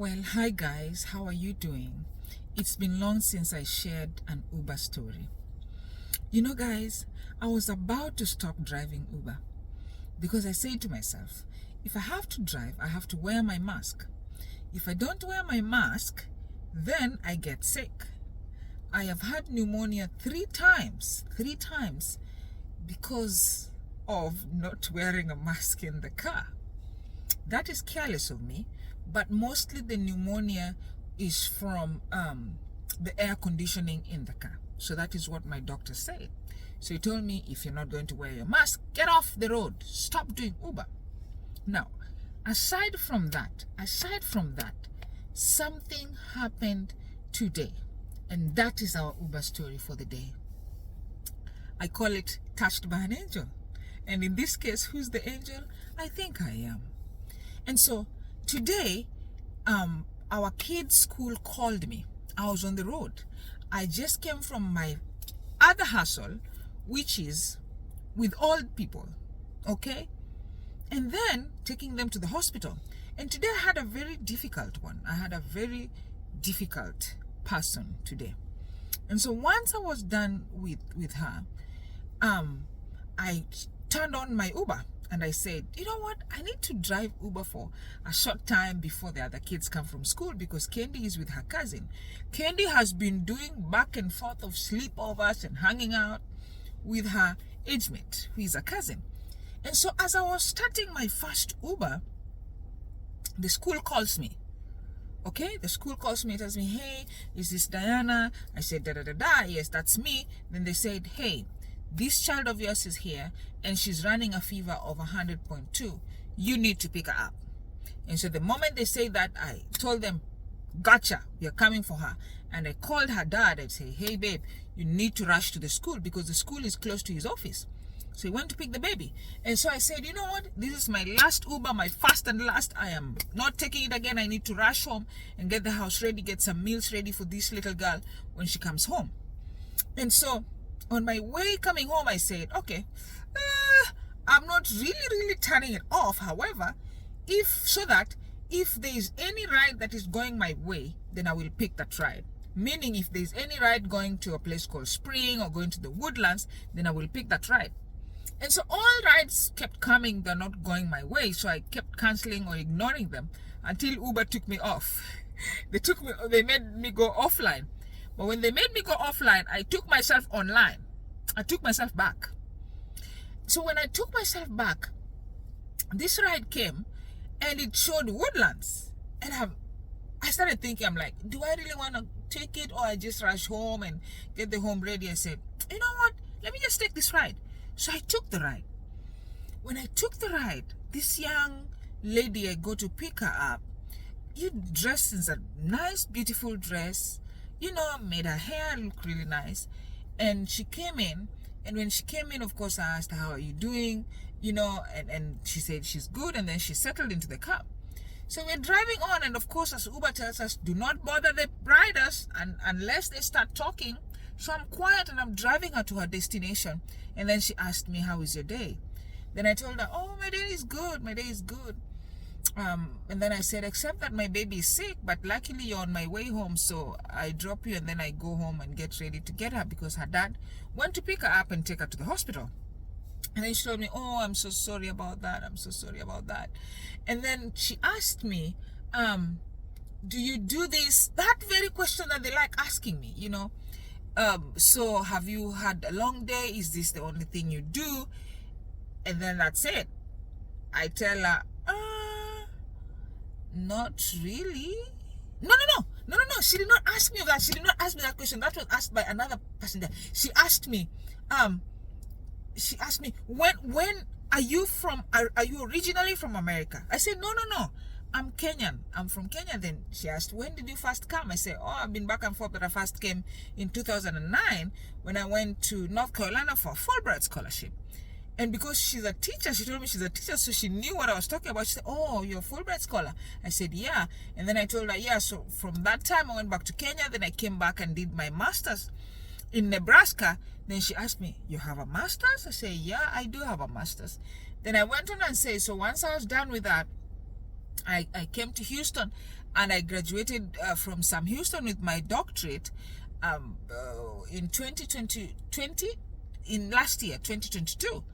Well, hi guys, how are you doing? It's been long since I shared an Uber story. You know guys, I was about to stop driving Uber because I said to myself, if I have to drive, I have to wear my mask. If I don't wear my mask, then I get sick. I have had pneumonia three times because of not wearing a mask in the car. That is careless of me, but mostly the pneumonia is from the air conditioning in the car. So that is what my doctor said. So he told me, if you're not going to wear your mask, get off the road, stop doing Uber. Now, aside from that, something happened today, and that is our Uber story for the day. I call it touched by an angel. And in this case, who's the angel? I think I am. And so today, our kids' school called me. I was on the road. I just came from my other hustle, which is with old people, okay? And then taking them to the hospital. And today I had a very difficult one. I had a very difficult person today. And so once I was done with her, I turned on my Uber. And I said, you know what? I need to drive Uber for a short time before the other kids come from school because Candy is with her cousin. Candy has been doing back and forth of sleepovers and hanging out with her age mate, who is a cousin. And so as I was starting my first Uber, the school calls me. Okay, the school calls me, tells me, hey, is this Diana? I said, da-da-da-da, yes, that's me. Then they said, hey, this child of yours is here and she's running a fever of 100.2. You need to pick her up. And so the moment they say that, I told them, gotcha, we are coming for her. And I called her dad and said, hey babe, you need to rush to the school because the school is close to his office. So he went to pick the baby. And so I said, you know what? This is my last Uber, my first and last. I am not taking it again. I need to rush home and get the house ready, get some meals ready for this little girl when she comes home. And so on my way coming home, I said, okay, I'm not really turning it off. However, if there is any ride that is going my way, then I will pick that ride. Meaning if there's any ride going to a place called Spring or going to the Woodlands, then I will pick that ride. And so all rides kept coming, they're not going my way. So I kept canceling or ignoring them until Uber took me off. They made me go offline. But when they made me go offline, I took myself online. I took myself back. So when I took myself back, this ride came and it showed Woodlands. And I started thinking, I'm like, do I really want to take it or I just rush home and get the home ready? I said, you know what? Let me just take this ride. So I took the ride. When I took the ride, this young lady I go to pick her up, you dressed in a nice, beautiful dress, you know, made her hair look really nice. And she came in, and when she came in, of course, I asked her, how are you doing? You know, and she said she's good, and then she settled into the cab. So we're driving on, and of course, as Uber tells us, do not bother the riders unless they start talking. So I'm quiet, and I'm driving her to her destination. And then she asked me, how is your day? Then I told her, oh, my day is good, my day is good. And then I said, except that my baby is sick, but luckily you're on my way home, so I drop you and then I go home and get ready to get her because her dad went to pick her up and take her to the hospital. And then she told me, oh, I'm so sorry about that. I'm so sorry about that. And then she asked me, do you do this? That very question that they like asking me, you know. So have you had a long day? Is this the only thing you do? And then that's it. I tell her, not really. No. She did not ask me that. She did not ask me that question. That was asked by another person there. She asked me, when are you from? Are you originally from America? I said, no. I'm Kenyan. I'm from Kenya. Then she asked, when did you first come? I said, oh, I've been back and forth, but I first came in 2009 when I went to North Carolina for a Fulbright scholarship. And because she's a teacher, she told me she's a teacher, so she knew what I was talking about. She said, oh, you're a Fulbright scholar. I said, yeah. And then I told her, yeah. So from that time, I went back to Kenya. Then I came back and did my master's in Nebraska. Then she asked me, you have a master's? I said, yeah, I do have a master's. Then I went on and said, so once I was done with that, I came to Houston, and I graduated from Sam Houston with my doctorate in 2020, in last year, 2022.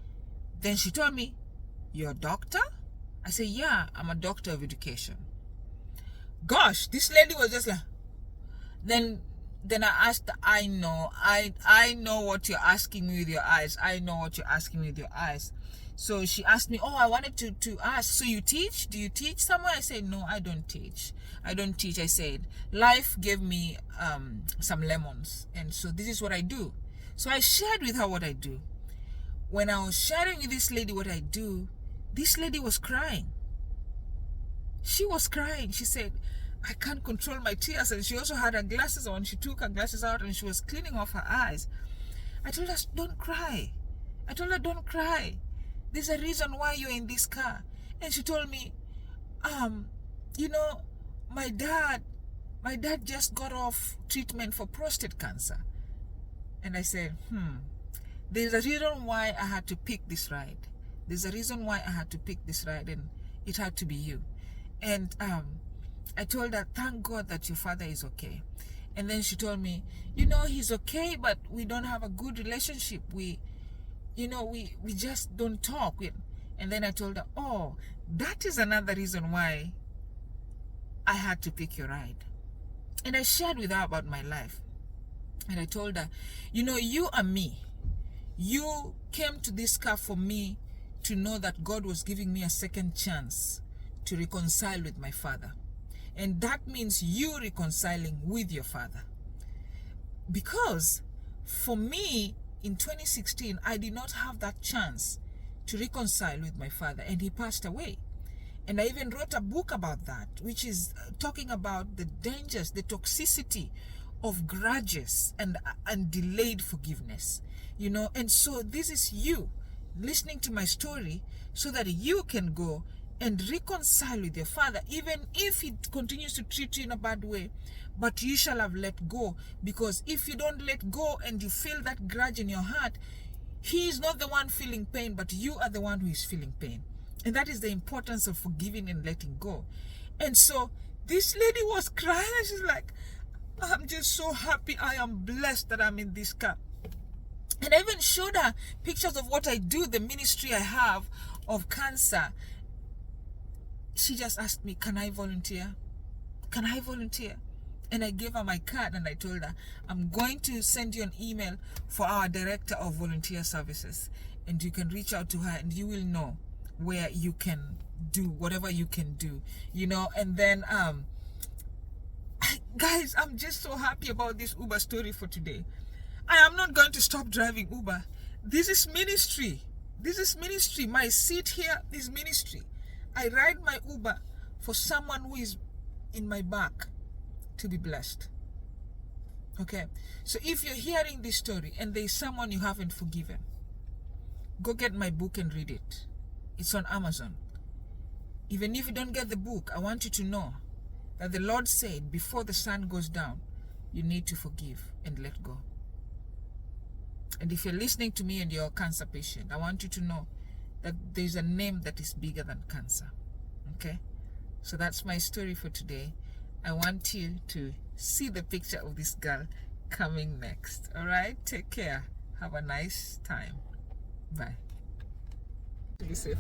Then she told me, "You're a doctor?" I said, "Yeah, I'm a doctor of education." Gosh, this lady was just like, then I asked, I know what you're asking me with your eyes. I know what you're asking me with your eyes. So she asked me, "Oh, I wanted to ask, so you teach? Do you teach somewhere?" I said, "No, I don't teach. I don't teach." I said, "Life gave me some lemons, and so this is what I do." So I shared with her what I do. When I was sharing with this lady what I do, this lady was crying. She was crying. She said, "I can't control my tears." And she also had her glasses on. She took her glasses out and she was cleaning off her eyes. I told her, "Don't cry." I told her, "Don't cry. There's a reason why you're in this car." And she told me, you know, my dad just got off treatment for prostate cancer. And I said, there's a reason why I had to pick this ride. There's a reason why I had to pick this ride, and it had to be you. And I told her, "Thank God that your father is okay." And then she told me, "He's okay, but we don't have a good relationship. We just don't talk." And then I told her, "Oh, that is another reason why I had to pick your ride." And I shared with her about my life. And I told her, "You and me, you came to this car for me to know that God was giving me a second chance to reconcile with my father. And that means you reconciling with your father. Because for me, in 2016, I did not have that chance to reconcile with my father, and he passed away. And I even wrote a book about that, which is talking about the dangers, the toxicity of grudges and delayed forgiveness. And so this is you listening to my story so that you can go and reconcile with your father, even if he continues to treat you in a bad way. But you shall have let go, because if you don't let go and you feel that grudge in your heart, he is not the one feeling pain, but you are the one who is feeling pain. And that is the importance of forgiving and letting go. And so this lady was crying, and she's like, "I'm just so happy. I am blessed that I'm in this car." And I even showed her pictures of what I do, the ministry I have of cancer. She just asked me, "Can I volunteer? Can I volunteer?" And I gave her my card, and I told her, "I'm going to send you an email for our director of volunteer services, and you can reach out to her, and you will know where you can do whatever you can do, And then guys, I'm just so happy about this Uber story for today. I am not going to stop driving Uber. This is ministry. This is ministry. My seat here is ministry. I ride my Uber for someone who is in my back to be blessed. Okay? So if you're hearing this story and there's someone you haven't forgiven, go get my book and read it. It's on Amazon. Even if you don't get the book, I want you to know that the Lord said before the sun goes down, you need to forgive and let go. And if you're listening to me and you're a cancer patient, I want you to know that there's a name that is bigger than cancer. Okay? So that's my story for today. I want you to see the picture of this girl coming next. All right? Take care. Have a nice time. Bye. To be safe.